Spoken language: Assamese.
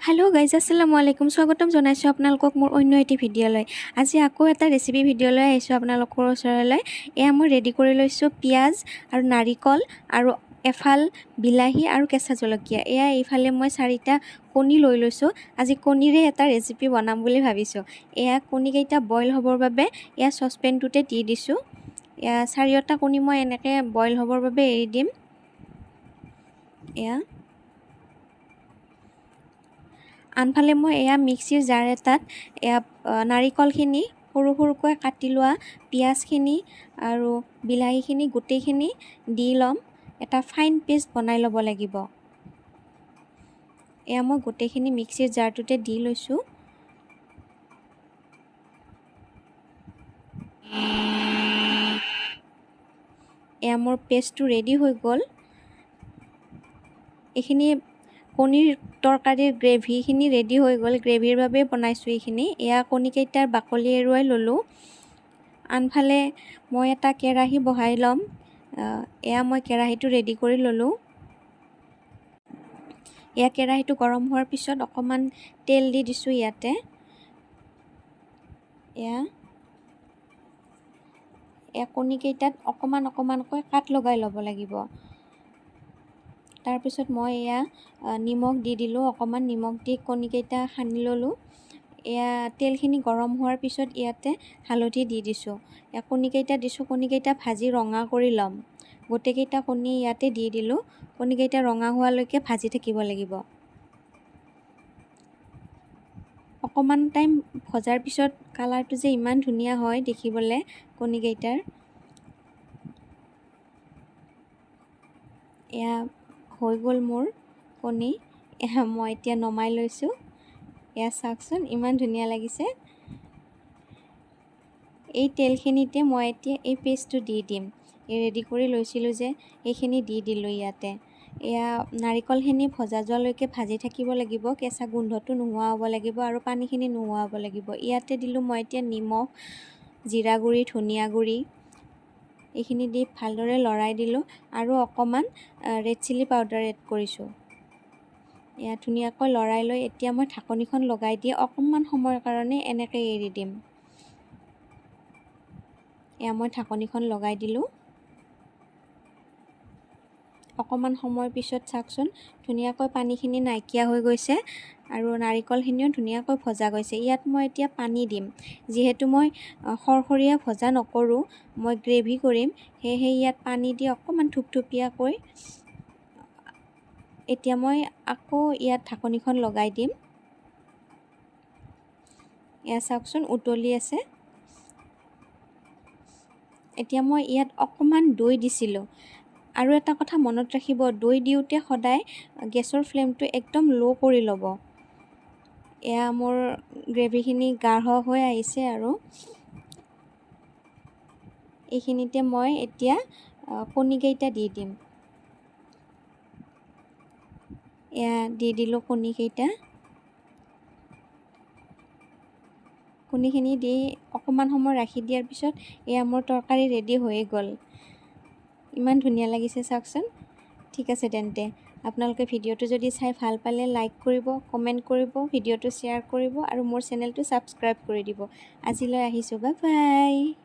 হেল্ল' গাইজ আসসালামু আলাইকুম স্বাগতম জনাইছোঁ আপোনালোকক মোৰ অন্য এটি ভিডিঅ'লৈ। আজি আকৌ এটা ৰেচিপি ভিডিঅ'লৈ আহিছোঁ আপোনালোকৰ ওচৰলৈ। এয়া মই ৰেডি কৰি লৈছোঁ পিঁয়াজ আৰু নাৰিকল আৰু এফাল বিলাহী আৰু কেঁচা জলকীয়া। এয়া এইফালে মই 4টা কণী লৈ লৈছোঁ। আজি কণীৰে এটা ৰেচিপি বনাম বুলি ভাবিছোঁ। এয়া কণীকেইটা বইল হ'বৰ বাবে এয়া চচপেনটোতে দি দিছোঁ। এয়া 4টা কণী মই এনেকৈ বইল হ'বৰ বাবে এৰি দিম। এয়া আনফালে মই এয়া মিক্সিৰ জাৰ এটাত এয়া নাৰিকলখিনি সৰু সৰুকৈ কাটি লোৱা পিঁয়াজখিনি আৰু বিলাহীখিনি গোটেইখিনি দি ল'ম। এটা ফাইন পেষ্ট বনাই ল'ব লাগিব। এয়া মই গোটেইখিনি মিক্সিৰ জাৰটোতে দি লৈছোঁ। এয়া মোৰ পেষ্টটো ৰেডি হৈ গ'ল। এইখিনি কণীৰ তৰকাৰীৰ গ্ৰেভিখিনি ৰেডি হৈ গ'ল। গ্ৰেভিৰ বাবে বনাইছোঁ এইখিনি। এয়া কণীকেইটাৰ বাকলি এৰুৱাই ল'লোঁ। আনফালে মই এটা কেৰাহী বহাই ল'ম। এয়া মই কেৰাহীটো ৰেডি কৰি ল'লোঁ। এয়া কেৰাহীটো গৰম হোৱাৰ পিছত অকণমান তেল দি দিছোঁ ইয়াতে। এয়া কণীকেইটাত অকণমানকৈ কাট লগাই ল'ব লাগিব। তাৰপিছত মই এয়া নিমখ দি দিলোঁ। অকণমান নিমখ দি কণীকেইটা সানি ল'লোঁ। এয়া তেলখিনি গৰম হোৱাৰ পিছত ইয়াতে হালধি দি দিছোঁ। এয়া কণীকেইটা দিছোঁ। কণীকেইটা ভাজি ৰঙা কৰি ল'ম। গোটেইকেইটা কণী ইয়াতে দি দিলোঁ। কণীকেইটা ৰঙা হোৱালৈকে ভাজি থাকিব লাগিব। অকণমান টাইম ভজাৰ পিছত কালাৰটো যে ইমান ধুনীয়া হয় দেখিবলৈ কণীকেইটাৰ। এয়া হৈ গ'ল মোৰ কণী। এয়া মই এতিয়া নমাই লৈছোঁ। এয়া চাওকচোন ইমান ধুনীয়া লাগিছে। এই তেলখিনিতে মই এতিয়া এই পেষ্টটো দি দিম। এই ৰেডি কৰি লৈছিলোঁ যে এইখিনি দি দিলোঁ ইয়াতে। এয়া নাৰিকলখিনি ভজা যোৱালৈকে ভাজি থাকিব লাগিব। কেঁচা গোন্ধটো নোহোৱা হ'ব লাগিব আৰু পানীখিনি নোহোৱা হ'ব লাগিব। ইয়াতে দিলোঁ মই এতিয়া নিমখ, জিৰা গুড়ি, ধনিয়া গুড়ি এইখিনি দি ভালদৰে লৰাই দিলোঁ আৰু অকণমান ৰেড চিলি পাউডাৰ এড কৰিছোঁ। এয়া ধুনীয়াকৈ লৰাই লৈ এতিয়া মই ঢাকনিখন লগাই দি অকণমান সময়ৰ কাৰণে এনেকৈ এৰি দিম। এয়া মই ঢাকনিখন লগাই দিলোঁ। অকণমান সময়ৰ পিছত চাওকচোন ধুনীয়াকৈ পানীখিনি নাইকিয়া হৈ গৈছে আৰু নাৰিকলখিনিও ধুনীয়াকৈ ভজা গৈছে। ইয়াত মই এতিয়া পানী দিম। যিহেতু মই সৰসৰীয়া ভজা নকৰোঁ, মই গ্ৰেভি কৰিম, সেয়েহে ইয়াত পানী দি অকণমান থুপথুপীয়াকৈ এতিয়া মই আকৌ ইয়াত ঢাকনিখন লগাই দিম। এয়া চাওকচোন উতলি আছে। এতিয়া মই ইয়াত অকণমান দৈ দিছিলোঁ। আৰু এটা কথা মনত ৰাখিব, দৈ দিওঁতে সদায় গেছৰ ফ্লেমটো একদম ল' কৰি ল'ব। এয়া মোৰ গ্ৰেভিখিনি গাঢ় হৈ আহিছে আৰু এইখিনিতে মই এতিয়া কণীকেইটা দি দিম। এয়া দি দিলোঁ কণীকেইটা। কণীখিনি দি অকণমান সময় ৰাখি দিয়াৰ পিছত এয়া মোৰ তৰকাৰী ৰেডি হৈয়ে গ'ল। ইমান ধুনীয়া লাগিছে চাওকচোন। ঠিক আছে তেন্তে আপোনালোকে ভিডিঅ'টো যদি চাই ভাল পালে লাইক কৰিব, কমেণ্ট কৰিব, ভিডিঅ'টো শ্বেয়াৰ কৰিব আৰু মোৰ চেনেলটো ছাবস্ক্ৰাইব কৰি দিব। আজিলৈ আহিছোঁ। Bye bye.